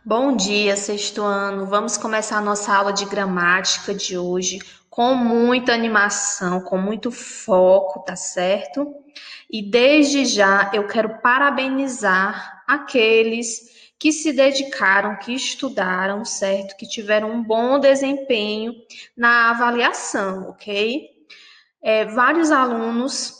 Bom dia, sexto ano. Vamos começar a nossa aula de gramática de hoje com muita animação, com muito foco, tá certo? E desde já eu quero parabenizar aqueles que se dedicaram, que estudaram, certo? Que tiveram um bom desempenho na avaliação, ok? Vários alunos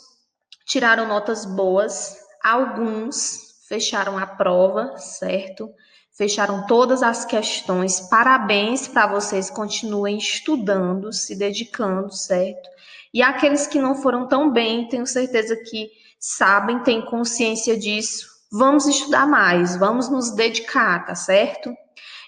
tiraram notas boas, alguns fecharam a prova, certo? Fecharam todas as questões. Parabéns para vocês, continuem estudando, se dedicando, certo? E aqueles que não foram tão bem, tenho certeza que sabem, têm consciência disso. Vamos estudar mais, vamos nos dedicar, tá certo?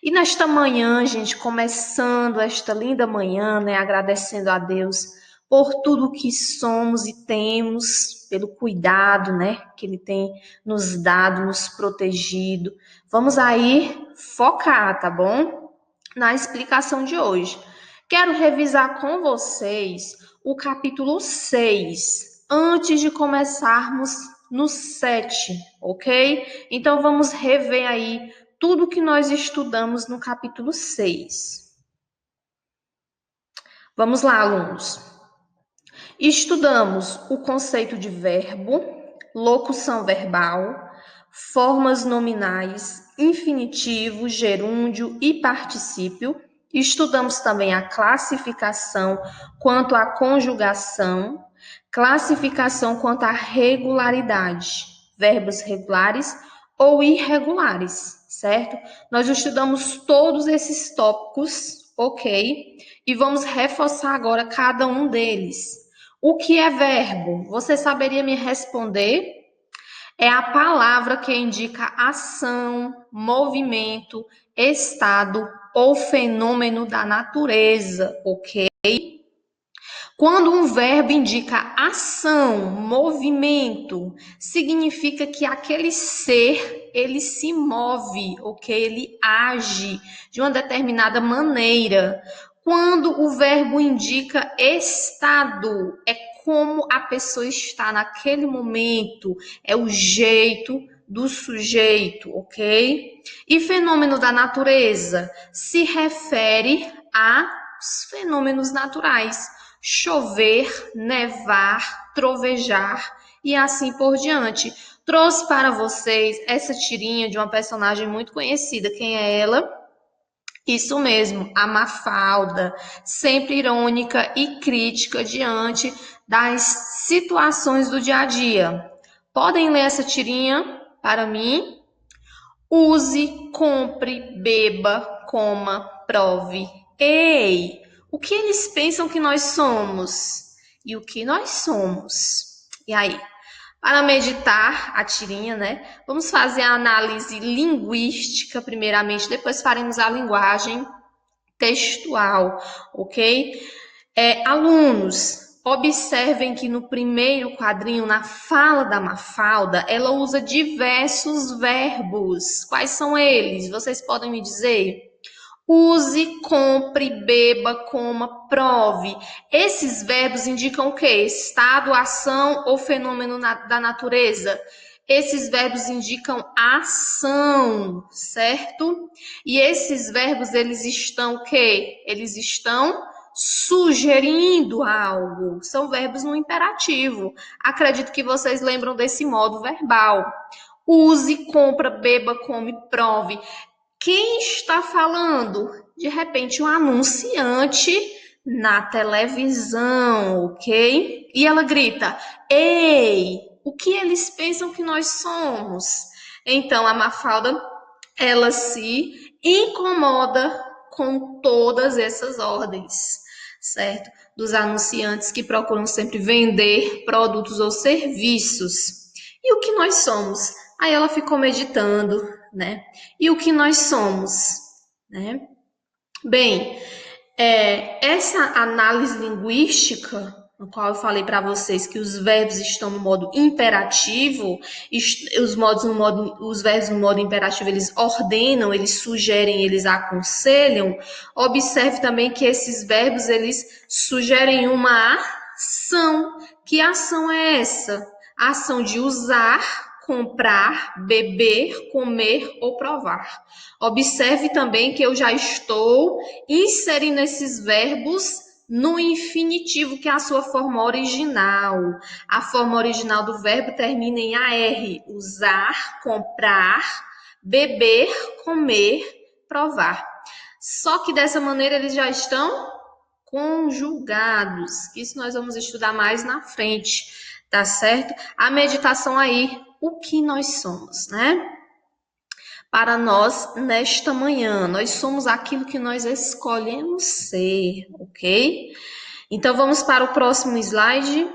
E nesta manhã, gente, começando esta linda manhã, né, agradecendo a Deus por tudo que somos e temos, pelo cuidado, né, que Ele tem nos dado, nos protegido. Vamos aí focar, tá bom? Na explicação de hoje. Quero revisar com vocês o capítulo 6, antes de começarmos no 7, ok? Então vamos rever aí tudo que nós estudamos no capítulo 6. Vamos lá, alunos. Estudamos o conceito de verbo, locução verbal, formas nominais, infinitivo, gerúndio e particípio. Estudamos também a classificação quanto à conjugação, classificação quanto à regularidade, verbos regulares ou irregulares, certo? Nós estudamos todos esses tópicos, ok? E vamos reforçar agora cada um deles. O que é verbo? Você saberia me responder? É a palavra que indica ação, movimento, estado ou fenômeno da natureza, ok? Quando um verbo indica ação, movimento, significa que aquele ser, ele se move, ok? Ele age de uma determinada maneira. Quando o verbo indica estado, é como a pessoa está naquele momento, é o jeito do sujeito, ok? E fenômeno da natureza se refere aos fenômenos naturais. Chover, nevar, trovejar e assim por diante. Trouxe para vocês essa tirinha de uma personagem muito conhecida. Quem é ela? Isso mesmo, a Mafalda, sempre irônica e crítica diante das situações do dia a dia. Podem ler essa tirinha para mim? Use, compre, beba, coma, prove. Ei, o que eles pensam que nós somos? E o que nós somos? E aí? Para meditar a tirinha, né? Vamos fazer a análise linguística primeiramente, depois faremos a linguagem textual, ok? Alunos, observem que no primeiro quadrinho, na fala da Mafalda, ela usa diversos verbos. Quais são eles? Vocês podem me dizer? Use, compre, beba, coma, prove. Esses verbos indicam o quê? Estado, ação ou fenômeno da natureza? Esses verbos indicam ação, certo? E esses verbos, eles estão o quê? Eles estão sugerindo algo. São verbos no imperativo. Acredito que vocês lembram desse modo verbal. Use, compra, beba, come, prove. Quem está falando? De repente, um anunciante na televisão, ok? E ela grita: Ei, o que eles pensam que nós somos? Então, a Mafalda, ela se incomoda com todas essas ordens, certo? Dos anunciantes que procuram sempre vender produtos ou serviços. E o que nós somos? Aí ela ficou meditando, né? E o que nós somos, né? Bem, essa análise linguística, no qual eu falei para vocês que os verbos estão no modo imperativo, os verbos no modo imperativo eles ordenam, eles sugerem, eles aconselham. Observe também que esses verbos eles sugerem uma ação. Que ação é essa? A ação de usar, comprar, beber, comer ou provar. Observe também que eu já estou inserindo esses verbos no infinitivo, que é a sua forma original. A forma original do verbo termina em AR. Usar, comprar, beber, comer, provar. Só que dessa maneira eles já estão conjugados. Isso nós vamos estudar mais na frente, tá certo? A meditação aí, o que nós somos, né? Para nós, nesta manhã, nós somos aquilo que nós escolhemos ser, ok? Então, vamos para o próximo slide.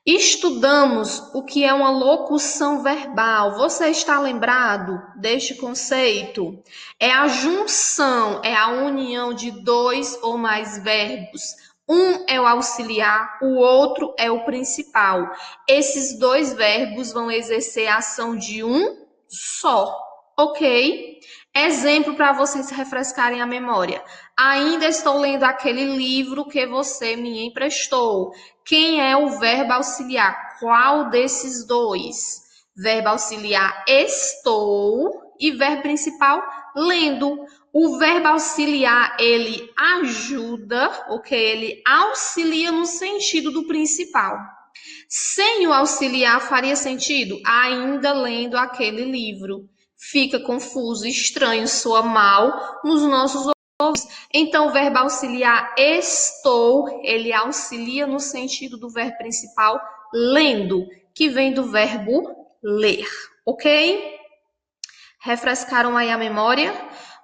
Estudamos o que é uma locução verbal. Você está lembrado deste conceito? É a junção, é a união de dois ou mais verbos. Um é o auxiliar, o outro é o principal. Esses dois verbos vão exercer a ação de um só, ok? Exemplo para vocês refrescarem a memória. Ainda estou lendo aquele livro que você me emprestou. Quem é o verbo auxiliar? Qual desses dois? Verbo auxiliar estou e verbo principal lendo. O verbo auxiliar, ele ajuda, ok? Ele auxilia no sentido do principal. Sem o auxiliar faria sentido? Ainda lendo aquele livro. Fica confuso, estranho, soa mal nos nossos ouvidos. Então, o verbo auxiliar estou, ele auxilia no sentido do verbo principal lendo, que vem do verbo ler, ok? Refrescaram aí a memória?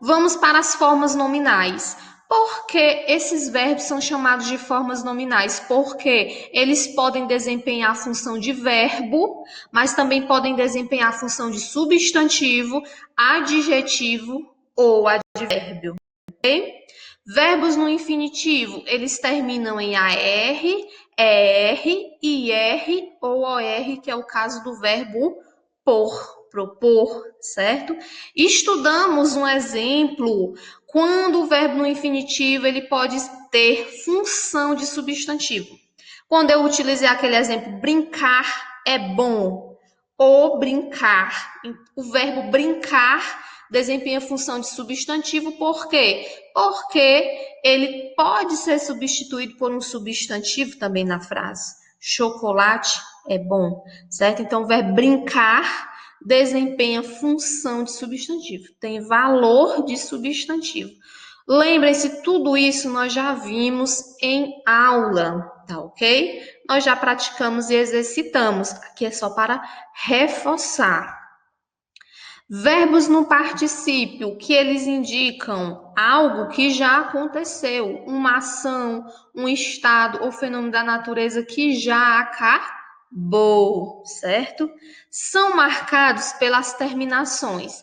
Vamos para as formas nominais. Por que esses verbos são chamados de formas nominais? Porque eles podem desempenhar a função de verbo, mas também podem desempenhar a função de substantivo, adjetivo ou advérbio. Okay? Verbos no infinitivo, eles terminam em AR, ER, IR ou OR, que é o caso do verbo por, propor, certo? Estudamos um exemplo quando o verbo no infinitivo ele pode ter função de substantivo. Quando eu utilizei aquele exemplo, brincar é bom, ou brincar. O verbo brincar desempenha função de substantivo, por quê? Porque ele pode ser substituído por um substantivo também na frase. Chocolate é bom, certo? Então, o verbo brincar desempenha função de substantivo, tem valor de substantivo. Lembrem-se, tudo isso nós já vimos em aula, tá ok? Nós já praticamos e exercitamos, aqui é só para reforçar. Verbos no particípio, que eles indicam algo que já aconteceu, uma ação, um estado ou fenômeno da natureza que já acabou, certo? São marcados pelas terminações.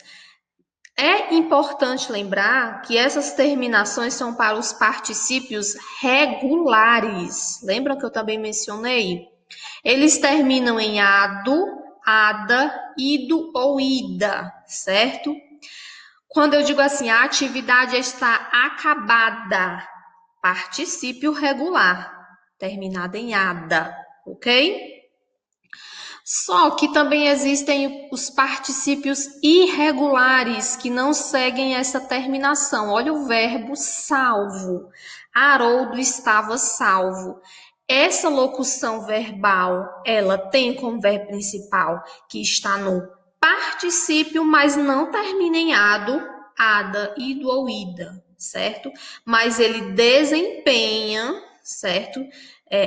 É importante lembrar que essas terminações são para os particípios regulares. Lembram que eu também mencionei? Eles terminam em ado, ada, ido ou ida, certo? Quando eu digo assim, a atividade está acabada, particípio regular, terminado em ada, ok? Só que também existem os particípios irregulares que não seguem essa terminação. Olha o verbo salvo. Haroldo estava salvo. Essa locução verbal, ela tem como verbo principal que está no particípio, mas não termina em ado, ada, ido ou ida, certo? Mas ele desempenha, certo?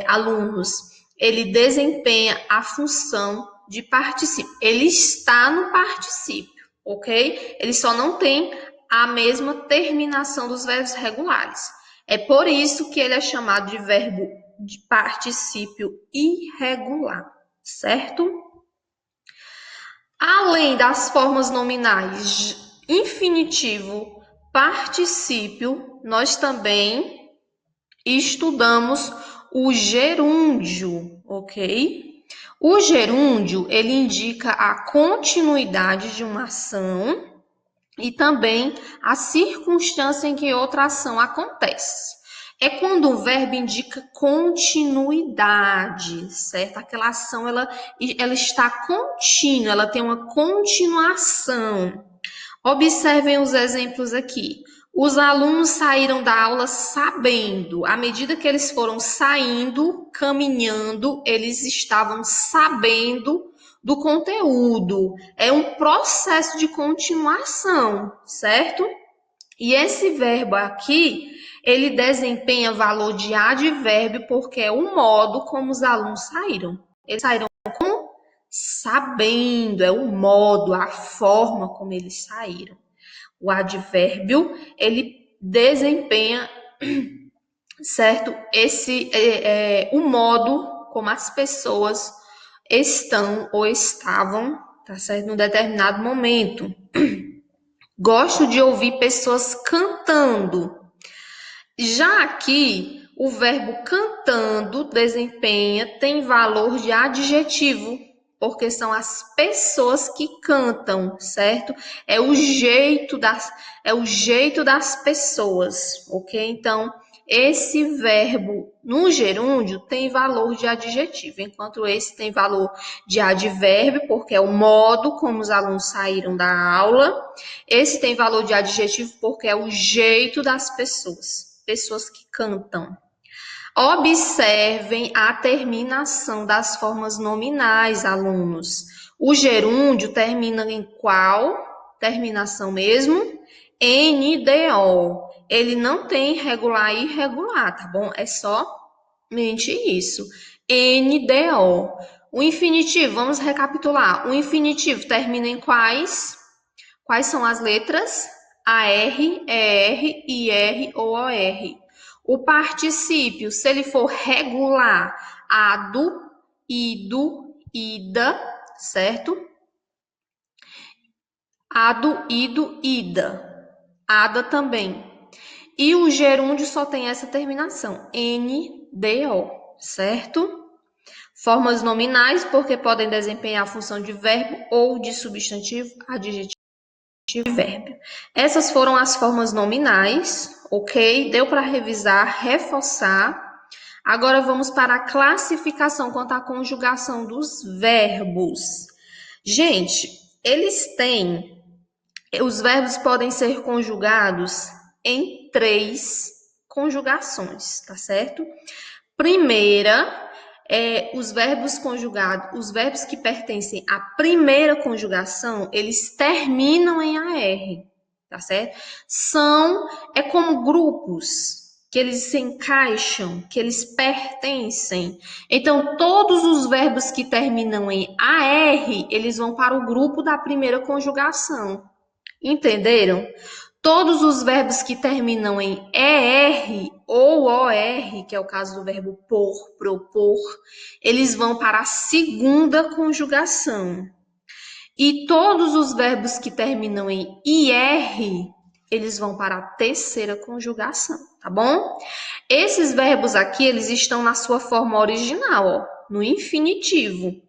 Alunos, ele desempenha a função de particípio. Ele está no particípio, ok? Ele só não tem a mesma terminação dos verbos regulares. É por isso que ele é chamado de verbo de particípio irregular, certo? Além das formas nominais infinitivo, particípio, nós também estudamos o gerúndio, ok? O gerúndio, ele indica a continuidade de uma ação e também a circunstância em que outra ação acontece. É quando o verbo indica continuidade, certo? Aquela ação, ela está contínua, ela tem uma continuação. Observem os exemplos aqui. Os alunos saíram da aula sabendo. À medida que eles foram saindo, caminhando, eles estavam sabendo do conteúdo. É um processo de continuação, certo? E esse verbo aqui, ele desempenha valor de advérbio porque é o modo como os alunos saíram. Eles saíram como? Sabendo, é o modo, a forma como eles saíram. O advérbio, ele desempenha, certo? O modo como as pessoas estão ou estavam, tá certo? Num determinado momento. Gosto de ouvir pessoas cantando. Já aqui, o verbo cantando desempenha, tem valor de adjetivo, porque são as pessoas que cantam, certo? É o jeito das pessoas, ok? Então, esse verbo no gerúndio tem valor de adjetivo, enquanto esse tem valor de advérbio, porque é o modo como os alunos saíram da aula. Esse tem valor de adjetivo porque é o jeito das pessoas que cantam. Observem a terminação das formas nominais, alunos. O gerúndio termina em qual terminação mesmo? NDO. Ele não tem regular e irregular, tá bom? É somente isso. NDO. O infinitivo, vamos recapitular. O infinitivo termina em quais? Quais são as letras? AR, ER, IR ou OR. O particípio, se ele for regular, ado, ido, ida, certo? Ado, ido, ida. Ada também. E o gerúndio só tem essa terminação, NDO, certo? Formas nominais, porque podem desempenhar a função de verbo ou de substantivo, adjetivo e verbo. Essas foram as formas nominais, ok? Deu para revisar, reforçar. Agora vamos para a classificação quanto à conjugação dos verbos. Gente, os verbos podem ser conjugados em 3 conjugações, tá certo? Primeira, os verbos conjugados, os verbos que pertencem à primeira conjugação, eles terminam em AR, tá certo? É como grupos, que eles se encaixam, que eles pertencem. Então, todos os verbos que terminam em AR, eles vão para o grupo da primeira conjugação. Entenderam? Todos os verbos que terminam em ER ou OR, que é o caso do verbo por, propor, eles vão para a segunda conjugação. E todos os verbos que terminam em IR, eles vão para a terceira conjugação, tá bom? Esses verbos aqui, eles estão na sua forma original, ó, no infinitivo.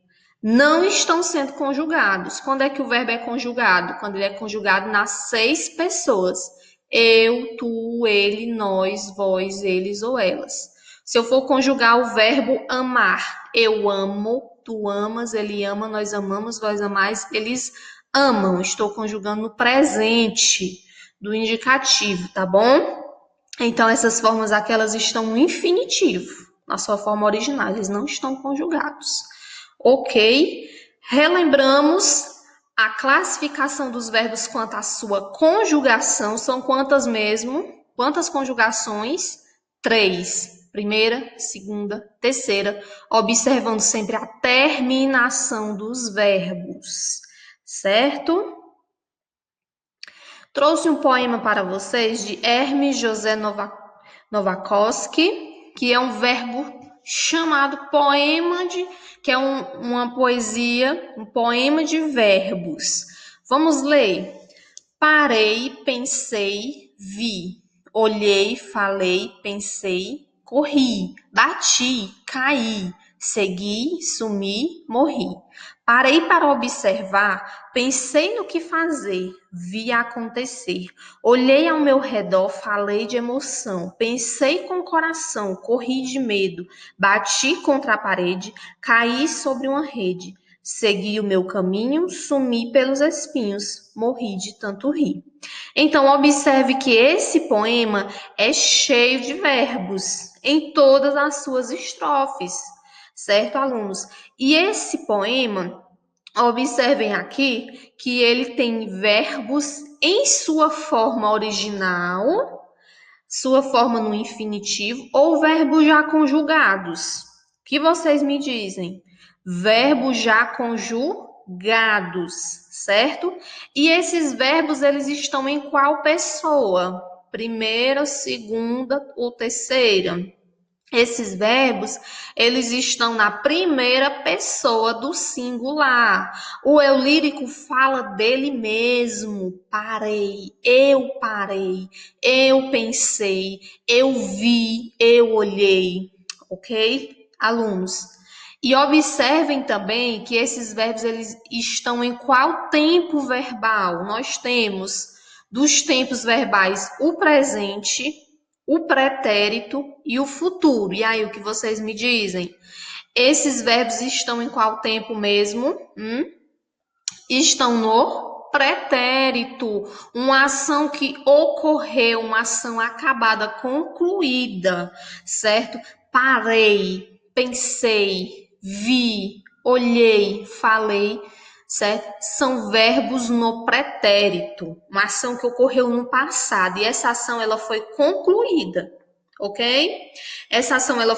Não estão sendo conjugados. Quando é que o verbo é conjugado? Quando ele é conjugado nas 6 pessoas. Eu, tu, ele, nós, vós, eles ou elas. Se eu for conjugar o verbo amar, eu amo, tu amas, ele ama, nós amamos, vós amais, eles amam. Estou conjugando no presente do indicativo, tá bom? Então, essas formas aqui, elas estão no infinitivo, na sua forma original, eles não estão conjugados. Ok? Relembramos a classificação dos verbos quanto à sua conjugação. São quantas mesmo? Quantas conjugações? 3. Primeira, segunda, terceira, observando sempre a terminação dos verbos, certo? Trouxe um poema para vocês de Hermes José Novakoski, que é um verbo chamado que é uma poesia, um poema de verbos. Vamos ler. Parei, pensei, vi. Olhei, falei, pensei, corri. Bati, caí. Segui, sumi, morri. Parei para observar, pensei no que fazer, vi acontecer. Olhei ao meu redor, falei de emoção, pensei com o coração, corri de medo, bati contra a parede, caí sobre uma rede. Segui o meu caminho, sumi pelos espinhos, morri de tanto rir. Então, observe que esse poema é cheio de verbos em todas as suas estrofes, certo, alunos? E esse poema, observem aqui que ele tem verbos em sua forma original, sua forma no infinitivo, ou verbos já conjugados. O que vocês me dizem? Verbos já conjugados, certo? E esses verbos, eles estão em qual pessoa? Primeira, segunda ou terceira? Esses verbos, eles estão na primeira pessoa do singular. O eu lírico fala dele mesmo. Parei, eu pensei, eu vi, eu olhei. Ok, alunos? E observem também que esses verbos, eles estão em qual tempo verbal? Nós temos dos tempos verbais o presente, o pretérito e o futuro. E aí, o que vocês me dizem? Esses verbos estão em qual tempo mesmo? Estão no pretérito. Uma ação que ocorreu, uma ação acabada, concluída, certo? Parei, pensei, vi, olhei, falei, certo? São verbos no pretérito, uma ação que ocorreu no passado e essa ação ela foi concluída, ok? Essa ação ela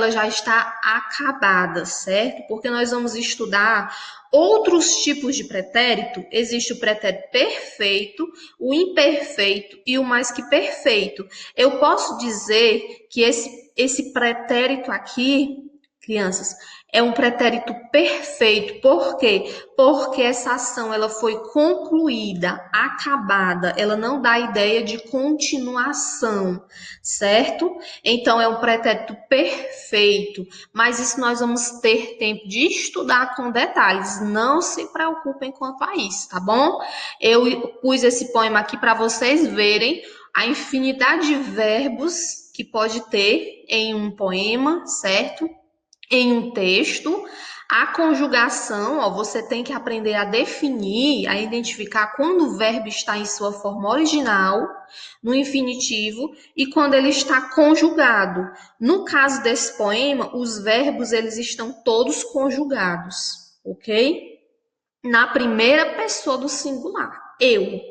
já está acabada, certo? Porque nós vamos estudar outros tipos de pretérito. Existe o pretérito perfeito, o imperfeito e o mais que perfeito. Eu posso dizer que esse pretérito aqui, crianças, é um pretérito perfeito. Por quê? Porque essa ação ela foi concluída, acabada. Ela não dá ideia de continuação, certo? Então é um pretérito perfeito. Mas isso nós vamos ter tempo de estudar com detalhes. Não se preocupem quanto a isso, tá bom? Eu pus esse poema aqui para vocês verem a infinidade de verbos que pode ter em um poema, certo? Em um texto, a conjugação, ó, você tem que aprender a definir, a identificar quando o verbo está em sua forma original, no infinitivo, e quando ele está conjugado. No caso desse poema, os verbos eles estão todos conjugados, ok? Na primeira pessoa do singular, eu.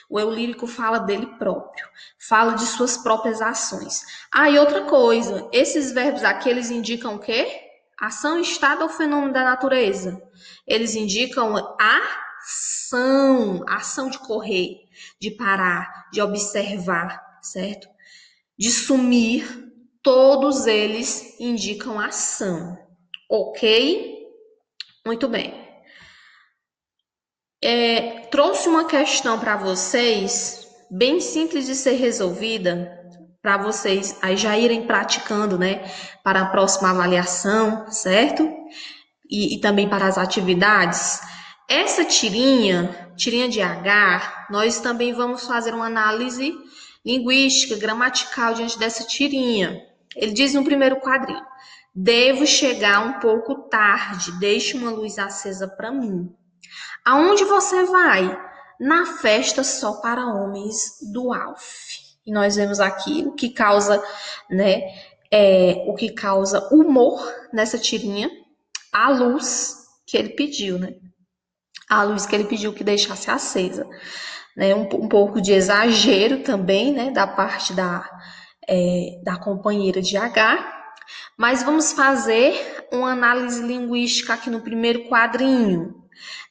O eu lírico fala dele próprio, fala de suas próprias ações. Ah, e outra coisa, esses verbos aqui, eles indicam o quê? Ação, estado ou fenômeno da natureza? Eles indicam ação de correr, de parar, de observar, certo? De sumir, todos eles indicam ação, ok? Muito bem. Trouxe uma questão para vocês, bem simples de ser resolvida, para vocês aí já irem praticando, né, para a próxima avaliação, certo? E também para as atividades. Essa tirinha de H, nós também vamos fazer uma análise linguística, gramatical diante dessa tirinha. Ele diz no primeiro quadrinho: devo chegar um pouco tarde, deixe uma luz acesa para mim. Aonde você vai? Na festa só para homens do Alf. E nós vemos aqui o que causa, né, o que causa humor nessa tirinha, a luz que ele pediu, né? A luz que ele pediu que deixasse acesa, né? Um pouco de exagero também, né, da parte da companheira de H. Mas vamos fazer uma análise linguística aqui no primeiro quadrinho.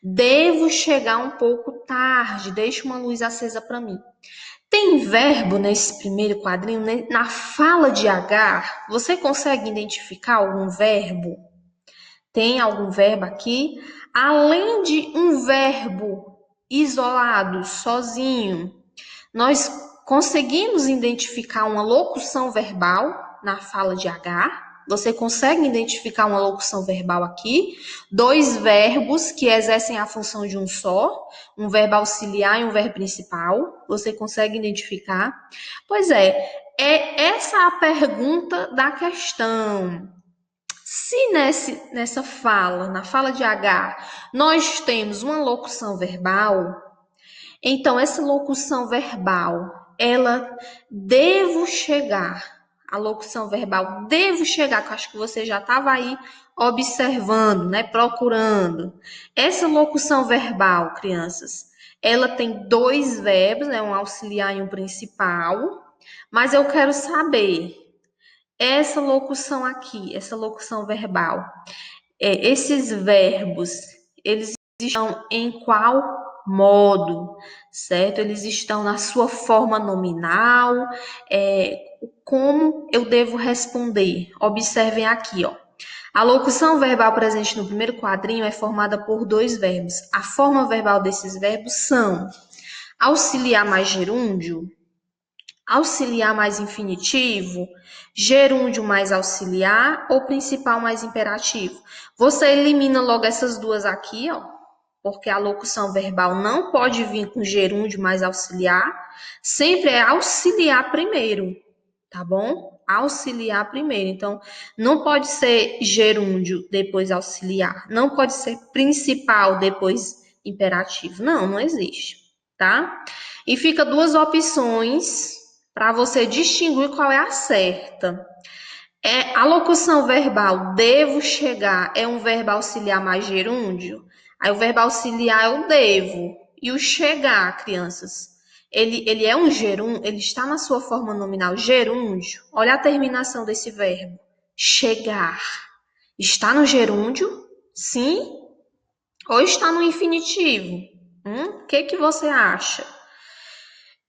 Devo chegar um pouco tarde, deixe uma luz acesa para mim. Tem verbo nesse primeiro quadrinho, né? Na fala de H, você consegue identificar algum verbo? Tem algum verbo aqui? Além de um verbo isolado, sozinho, nós conseguimos identificar uma locução verbal na fala de H? Você consegue identificar uma locução verbal aqui? Dois verbos que exercem a função de um só, um verbo auxiliar e um verbo principal. Você consegue identificar? Pois é essa a pergunta da questão. Se nessa fala, na fala de H, nós temos uma locução verbal, então essa locução verbal, ela devo chegar, a locução verbal devo chegar, que eu acho que você já estava aí observando, né, procurando. Essa locução verbal, crianças, ela tem dois verbos, né, um auxiliar e um principal, mas eu quero saber essa locução aqui, essa locução verbal, esses verbos, eles estão em qual modo, certo? Eles estão na sua forma nominal, como eu devo responder? Observem aqui, ó. A locução verbal presente no primeiro quadrinho é formada por dois verbos. A forma verbal desses verbos são auxiliar mais gerúndio, auxiliar mais infinitivo, gerúndio mais auxiliar ou principal mais imperativo. Você elimina logo essas duas aqui, ó, porque a locução verbal não pode vir com gerúndio mais auxiliar, sempre é auxiliar primeiro, tá bom? Auxiliar primeiro. Então, não pode ser gerúndio depois auxiliar, não pode ser principal depois imperativo. Não, não existe, tá? E fica duas opções para você distinguir qual é a certa. A locução verbal devo chegar é um verbo auxiliar mais gerúndio? Aí o verbo auxiliar é o devo. E o chegar, crianças, ele é um gerúndio, ele está na sua forma nominal gerúndio. Olha a terminação desse verbo. Chegar. Está no gerúndio? Sim? Ou está no infinitivo? O que você acha?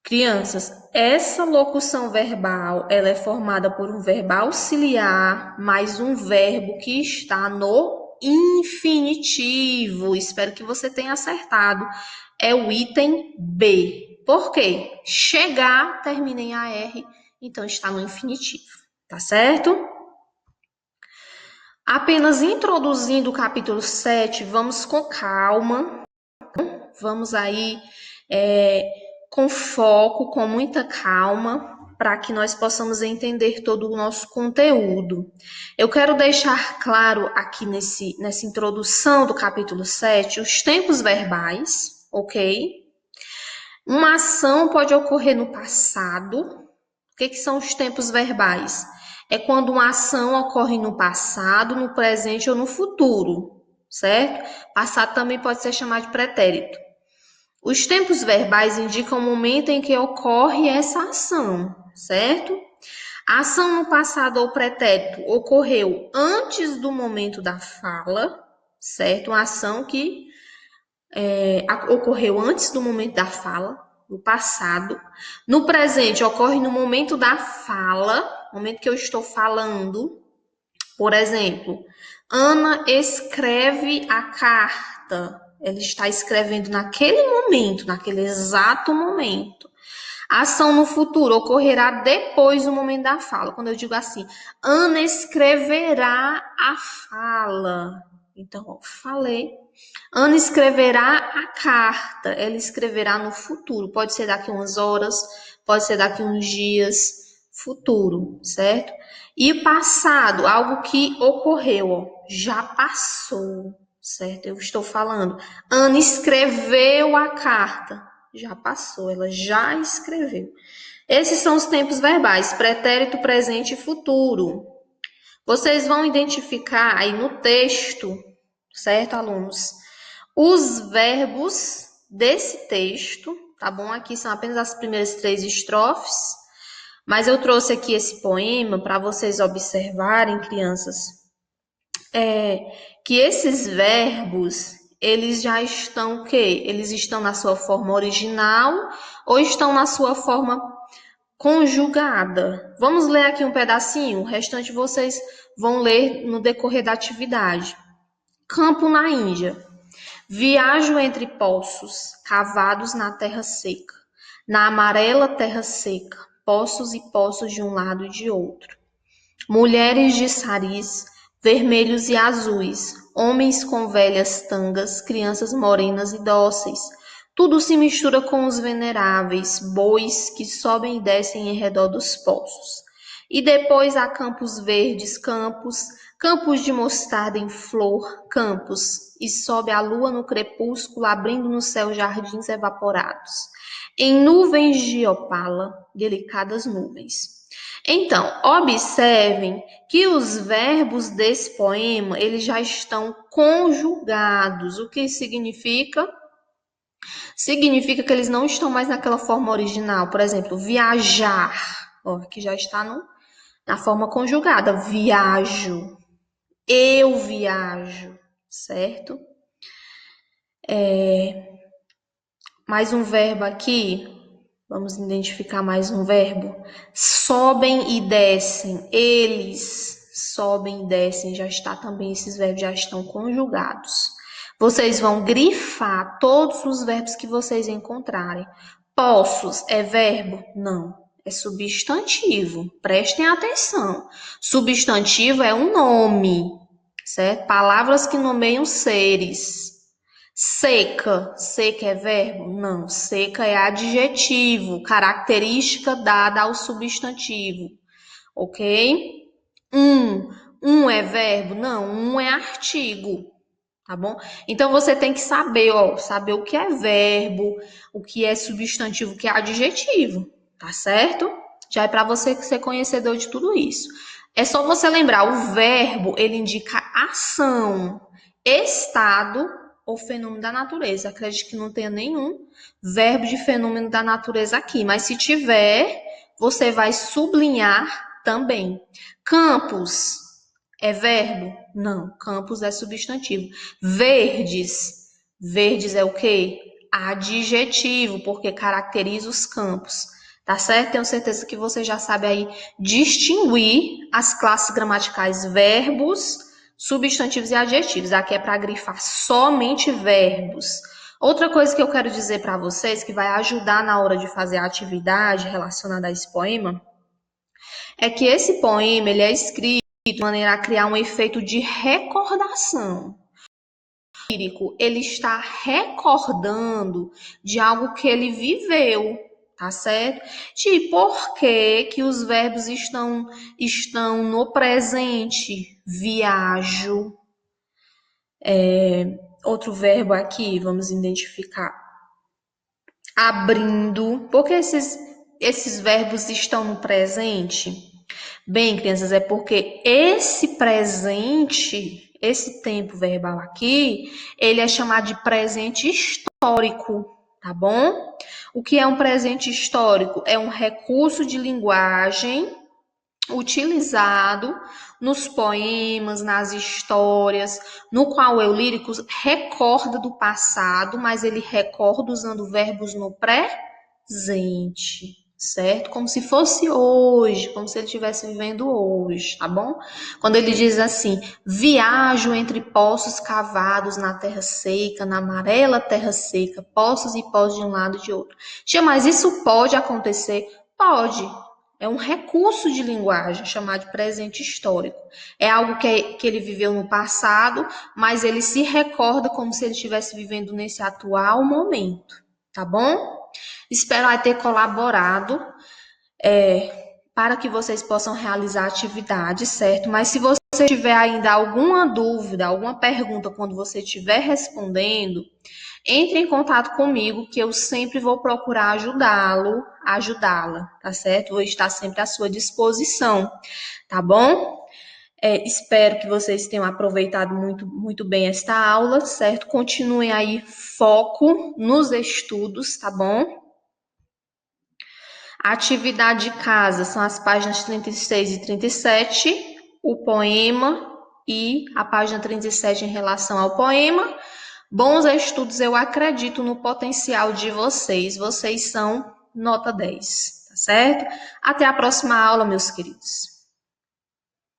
Crianças, essa locução verbal, ela é formada por um verbo auxiliar mais um verbo que está no infinitivo. Espero que você tenha acertado. É o item B. Por quê? Chegar termina em AR, então está no infinitivo. Tá certo? Apenas introduzindo o capítulo 7, vamos com calma. Vamos aí com foco, com muita calma, para que nós possamos entender todo o nosso conteúdo. Eu quero deixar claro aqui nessa introdução do capítulo 7 os tempos verbais, ok? Uma ação pode ocorrer no passado. O que são os tempos verbais? É quando uma ação ocorre no passado, no presente ou no futuro, certo? Passado também pode ser chamado de pretérito. Os tempos verbais indicam o momento em que ocorre essa ação, certo? A ação no passado ou pretérito ocorreu antes do momento da fala, certo? Uma ação que ocorreu antes do momento da fala, no passado. No presente, ocorre no momento da fala, momento que eu estou falando. Por exemplo, Ana escreve a carta. Ela está escrevendo naquele momento, naquele exato momento. A ação no futuro ocorrerá depois do momento da fala. Quando eu digo assim, Ana escreverá a fala. Então, ó, falei. Ana escreverá a carta. Ela escreverá no futuro. Pode ser daqui umas horas, pode ser daqui uns dias. Futuro, certo? E passado, algo que ocorreu, ó, já passou, certo? Eu estou falando. Ana escreveu a carta. Já passou, ela já escreveu. Esses são os tempos verbais, pretérito, presente e futuro. Vocês vão identificar aí no texto, certo, alunos? Os verbos desse texto, tá bom? Aqui são apenas as primeiras 3 estrofes, mas eu trouxe aqui esse poema para vocês observarem, crianças, que esses verbos, eles já estão o quê? Eles estão na sua forma original ou estão na sua forma conjugada? Vamos ler aqui um pedacinho, o restante vocês vão ler no decorrer da atividade. Campo na Índia. Viajo entre poços cavados na terra seca, na amarela terra seca, poços e poços de um lado e de outro. mulheres de saris, vermelhos e azuis, homens com velhas tangas, crianças morenas e dóceis. Tudo se mistura com os veneráveis, bois que sobem e descem em redor dos poços. E depois há campos verdes, campos de mostarda em flor, campos, e sobe a lua no crepúsculo, abrindo no céu jardins evaporados, em nuvens de opala, delicadas nuvens. Então, observem que os verbos desse poema, eles já estão conjugados. O que significa? Significa que eles não estão mais naquela forma original. Por exemplo, viajar. Ó, aqui já está na forma conjugada. Viajo. Eu viajo. Certo? Mais um verbo aqui. Vamos identificar mais um verbo. Sobem e descem. Eles sobem e descem. Já está também, esses verbos já estão conjugados. Vocês vão grifar todos os verbos que vocês encontrarem. Poços é verbo? Não, é substantivo. Prestem atenção. Substantivo é um nome, certo? Palavras que nomeiam seres. Seca é verbo? Não, seca é adjetivo, característica dada ao substantivo, ok? Um é verbo? Não, um é artigo, tá bom? Então você tem que saber, saber o que é verbo, o que é substantivo, o que é adjetivo, tá certo? Já é para você ser conhecedor de tudo isso. É só você lembrar, o verbo, ele indica ação, estado ou fenômeno da natureza. Acredito que não tenha nenhum verbo de fenômeno da natureza aqui, mas se tiver, você vai sublinhar também. Campos é verbo? Não, campos é substantivo. Verdes. Verdes é o quê? Adjetivo, porque caracteriza os campos. Tá certo? Tenho certeza que você já sabe aí distinguir as classes gramaticais verbos, substantivos e adjetivos. Aqui é para grifar somente verbos. Outra coisa que eu quero dizer para vocês, que vai ajudar na hora de fazer a atividade relacionada a esse poema, é que esse poema ele é escrito de maneira a criar um efeito de recordação. O lírico, ele está recordando de algo que ele viveu, tá certo? De por que os verbos estão no presente? Viajo. Outro verbo aqui, vamos identificar. Abrindo. Por que esses verbos estão no presente? Bem, crianças, é porque esse presente, esse tempo verbal aqui, ele é chamado de presente histórico, tá bom? O que é um presente histórico? É um recurso de linguagem utilizado nos poemas, nas histórias, no qual o eu lírico recorda do passado, mas ele recorda usando verbos no presente, certo? Como se fosse hoje, como se ele estivesse vivendo hoje, tá bom? Quando ele diz assim, viajo entre poços cavados na terra seca, na amarela terra seca, poços e poços de um lado e de outro. Tia, mas isso pode acontecer? Pode. É um recurso de linguagem chamado de presente histórico. É algo que ele viveu no passado, mas ele se recorda como se ele estivesse vivendo nesse atual momento, tá bom? Espero ter colaborado para que vocês possam realizar a atividade, certo? Mas se você tiver ainda alguma dúvida, alguma pergunta quando você estiver respondendo, entre em contato comigo, que eu sempre vou procurar ajudá-la, tá certo? Vou estar sempre à sua disposição, tá bom? Espero que vocês tenham aproveitado muito, muito bem esta aula, certo? Continuem aí foco nos estudos, tá bom? A atividade de casa são as páginas 36 e 37, o poema e a página 37 em relação ao poema. Bons estudos, eu acredito no potencial de vocês. Vocês são nota 10, tá certo? Até a próxima aula, meus queridos.